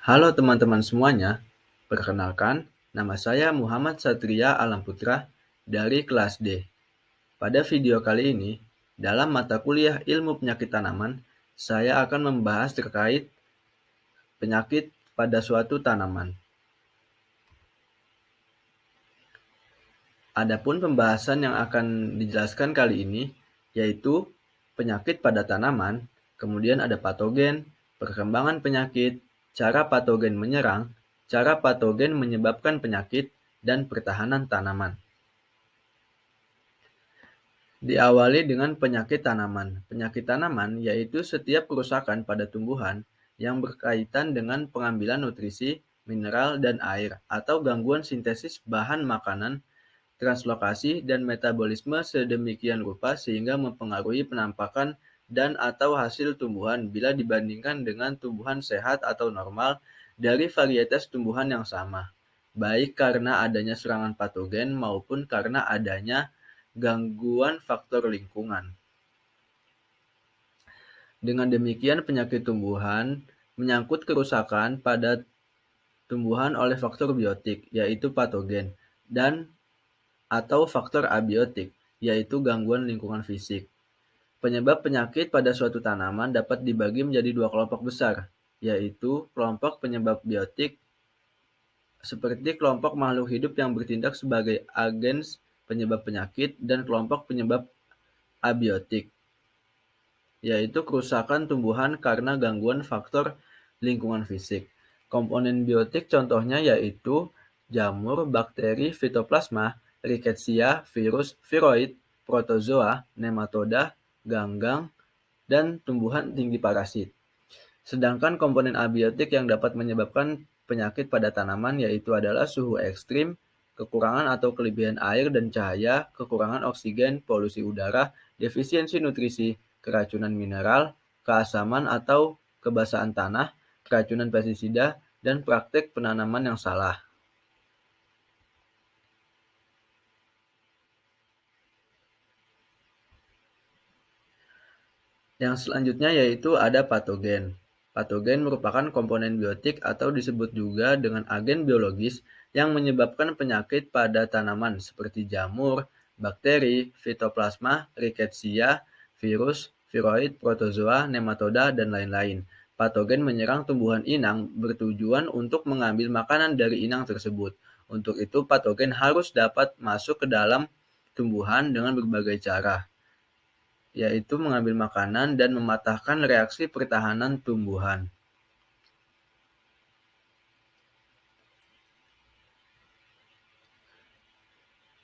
Halo teman-teman semuanya, perkenalkan, nama saya Muhammad Satria Alam Putra dari kelas D. Pada video kali ini, dalam mata kuliah Ilmu Penyakit Tanaman, saya akan membahas terkait penyakit pada suatu tanaman. Adapun pembahasan yang akan dijelaskan kali ini, yaitu penyakit pada tanaman, kemudian ada patogen, perkembangan penyakit, cara patogen menyerang, cara patogen menyebabkan penyakit, dan pertahanan tanaman. Diawali dengan penyakit tanaman. Penyakit tanaman yaitu setiap kerusakan pada tumbuhan yang berkaitan dengan pengambilan nutrisi, mineral, dan air, atau gangguan sintesis bahan makanan, translokasi, dan metabolisme sedemikian rupa sehingga mempengaruhi penampakan dan/atau hasil tumbuhan bila dibandingkan dengan tumbuhan sehat atau normal dari varietas tumbuhan yang sama, baik karena adanya serangan patogen maupun karena adanya gangguan faktor lingkungan. Dengan demikian, penyakit tumbuhan menyangkut kerusakan pada tumbuhan oleh faktor biotik, yaitu patogen, dan atau faktor abiotik, yaitu gangguan lingkungan fisik. Penyebab penyakit pada suatu tanaman dapat dibagi menjadi dua kelompok besar, yaitu kelompok penyebab biotik seperti kelompok makhluk hidup yang bertindak sebagai agens penyebab penyakit dan kelompok penyebab abiotik, yaitu kerusakan tumbuhan karena gangguan faktor lingkungan fisik. Komponen biotik contohnya yaitu jamur, bakteri, fitoplasma, rickettsia, virus, viroid, protozoa, nematoda, ganggang, dan tumbuhan tinggi parasit. Sedangkan komponen abiotik yang dapat menyebabkan penyakit pada tanaman yaitu adalah suhu ekstrim, kekurangan atau kelebihan air dan cahaya, kekurangan oksigen, polusi udara, defisiensi nutrisi, keracunan mineral, keasaman atau kebasahan tanah, keracunan pestisida, dan praktek penanaman yang salah. Yang selanjutnya yaitu ada patogen. Patogen merupakan komponen biotik atau disebut juga dengan agen biologis yang menyebabkan penyakit pada tanaman seperti jamur, bakteri, fitoplasma, rickettsia, virus, viroid, protozoa, nematoda, dan lain-lain. Patogen menyerang tumbuhan inang bertujuan untuk mengambil makanan dari inang tersebut. Untuk itu, patogen harus dapat masuk ke dalam tumbuhan dengan berbagai cara, yaitu mengambil makanan dan mematahkan reaksi pertahanan tumbuhan.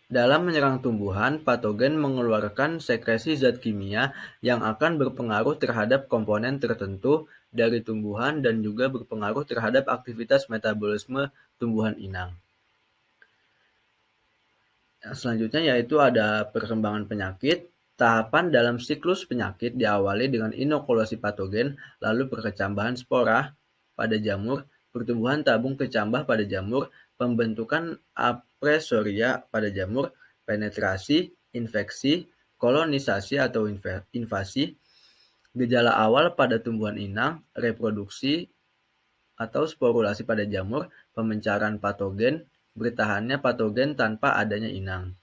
Dalam menyerang tumbuhan, patogen mengeluarkan sekresi zat kimia yang akan berpengaruh terhadap komponen tertentu dari tumbuhan dan juga berpengaruh terhadap aktivitas metabolisme tumbuhan inang. Yang selanjutnya yaitu ada perkembangan penyakit. Tahapan dalam siklus penyakit diawali dengan inokulasi patogen, lalu perkecambahan spora pada jamur, pertumbuhan tabung kecambah pada jamur, pembentukan apresoria pada jamur, penetrasi, infeksi, kolonisasi atau invasi, gejala awal pada tumbuhan inang, reproduksi atau sporulasi pada jamur, pemencaran patogen, bertahannya patogen tanpa adanya inang.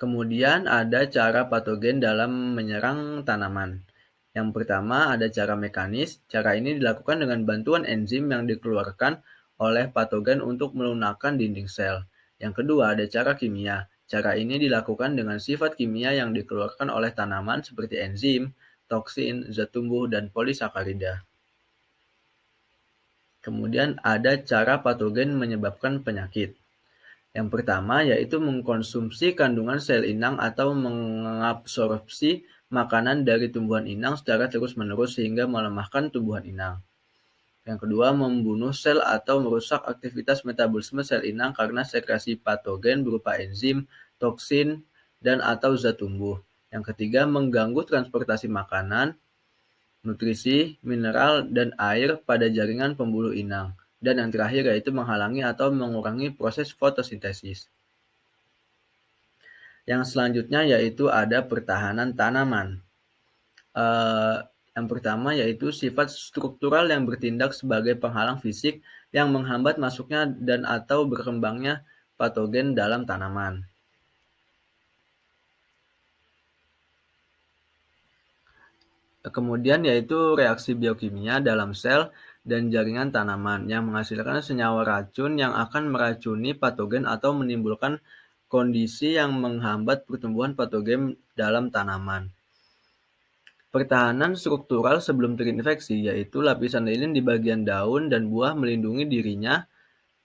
Kemudian ada cara patogen dalam menyerang tanaman. Yang pertama ada cara mekanis. Cara ini dilakukan dengan bantuan enzim yang dikeluarkan oleh patogen untuk melunakkan dinding sel. Yang kedua ada cara kimia. Cara ini dilakukan dengan sifat kimia yang dikeluarkan oleh tanaman seperti enzim, toksin, zat tumbuh, dan polisakarida. Kemudian ada cara patogen menyebabkan penyakit. Yang pertama yaitu mengkonsumsi kandungan sel inang atau mengabsorpsi makanan dari tumbuhan inang secara terus-menerus sehingga melemahkan tumbuhan inang. Yang kedua, membunuh sel atau merusak aktivitas metabolisme sel inang karena sekresi patogen berupa enzim, toksin, dan atau zat tumbuh. Yang ketiga, mengganggu transportasi makanan, nutrisi, mineral, dan air pada jaringan pembuluh inang. Dan yang terakhir yaitu menghalangi atau mengurangi proses fotosintesis. Yang selanjutnya yaitu ada pertahanan tanaman. Yang pertama yaitu sifat struktural yang bertindak sebagai penghalang fisik yang menghambat masuknya dan atau berkembangnya patogen dalam tanaman. Kemudian yaitu reaksi biokimia dalam sel dan jaringan tanaman yang menghasilkan senyawa racun yang akan meracuni patogen atau menimbulkan kondisi yang menghambat pertumbuhan patogen dalam tanaman. Pertahanan struktural sebelum terinfeksi yaitu lapisan lilin di bagian daun dan buah melindungi dirinya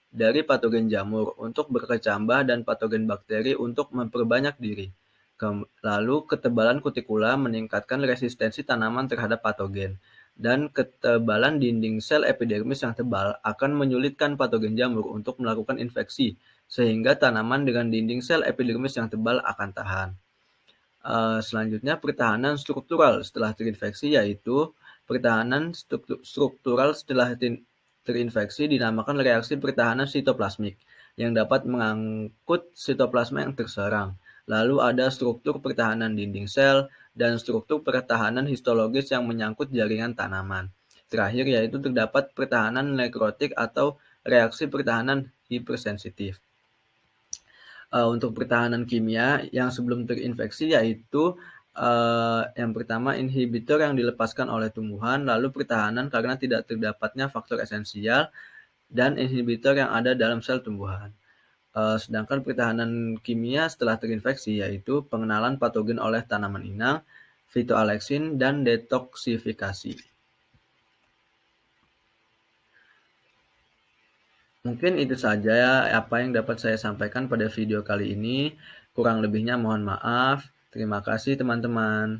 dari patogen jamur untuk berkecambah dan patogen bakteri untuk memperbanyak diri. Lalu ketebalan kutikula meningkatkan resistensi tanaman terhadap patogen, dan ketebalan dinding sel epidermis yang tebal akan menyulitkan patogen jamur untuk melakukan infeksi, sehingga tanaman dengan dinding sel epidermis yang tebal akan tahan. Selanjutnya pertahanan struktural setelah terinfeksi yaitu pertahanan struktural setelah terinfeksi dinamakan reaksi pertahanan sitoplasmik yang dapat mengangkut sitoplasma yang terserang. Lalu ada struktur pertahanan dinding sel dan struktur pertahanan histologis yang menyangkut jaringan tanaman. Terakhir yaitu terdapat pertahanan nekrotik atau reaksi pertahanan hipersensitif. Untuk pertahanan kimia yang sebelum terinfeksi yaitu yang pertama inhibitor yang dilepaskan oleh tumbuhan, lalu pertahanan karena tidak terdapatnya faktor esensial, dan inhibitor yang ada dalam sel tumbuhan. Sedangkan pertahanan kimia setelah terinfeksi yaitu pengenalan patogen oleh tanaman inang, fitoaleksin, dan detoksifikasi. Mungkin itu saja apa yang dapat saya sampaikan pada video kali ini. Kurang lebihnya mohon maaf. Terima kasih teman-teman.